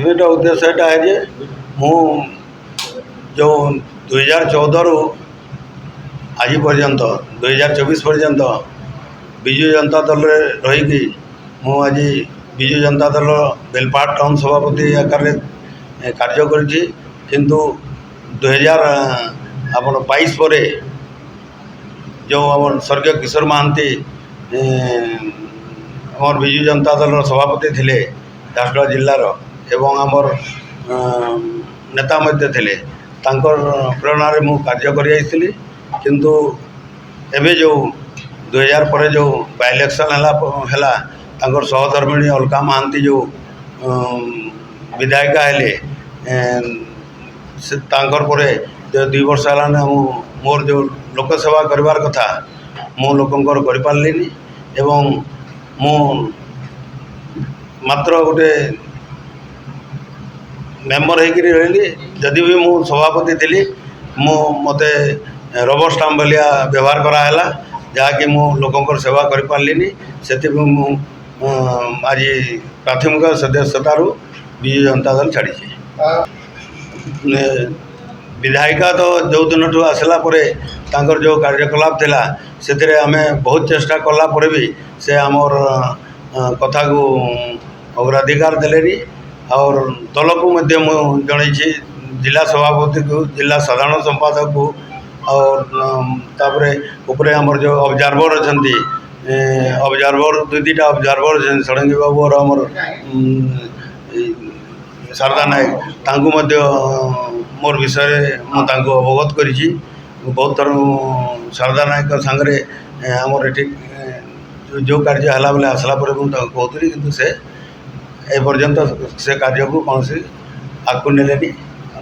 Metre उद्देश्य है जे मु जो 2014 रु आज पर्यंत 2024 पर्यंत विजु जनता दल रही आज विजु जनता दल बेलपाट टाउन सभापति आकार कार्य करिछि किंतु 2022 पर जो आम स्वर्गीय किशोर महांती आम विजु जनता दल सभापति थिले झारसुगुड़ा जिलार एवं आमर नेता मध्य थिले तांकर प्रेरणा रे मु कार्य करी किंतु एबे जो 2000 पर जो बाय इलेक्शन है तांकर सहधर्मिणी अलका महांती जो विधायिका हेले तांकर परे जो 2 वर्ष है मोर जो लोक सेवा करिवार कथा मो लोकंकर करि पारलिनी एवं मु मात्र गोटे मेम्बर होकर रही जदि भी मु सभापति थी मते रबर स्टाम्प भाया व्यवहार कराला जहाँकि मु लोकंकर सेवा करि पारलिनी से मु आज प्राथमिक सदस्यतारू विजु जनता दल छाड़ी विधायिका तो जो दिन आसला तांकर जो कार्यकलाप थिला से आम बहुत चेष्टा कला भी से आमर कथा को अग्राधिकार देलेनी और दल को मध्य जनई जिला सभापति को जिला साधारण संपादक को और तापरे उपरे आमर जो ऑब्जर्वर अच्छी ऑब्जर्वर 2-2टा ऑब्जर्वर षडंगी बाबू और आमर शारदा नायक तांको मध्य मोर विषय मुझे अवगत करी बहुत थर शारदा नायक सांगे आमर ये जो कार्य है बेले आसला कहती कि से एपर्यंत से कार्य को कौन सी आगू नेलेनी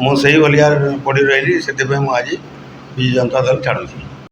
मुझे भलिया पड़ी रही से आज विजु जनता दल छाड़ू।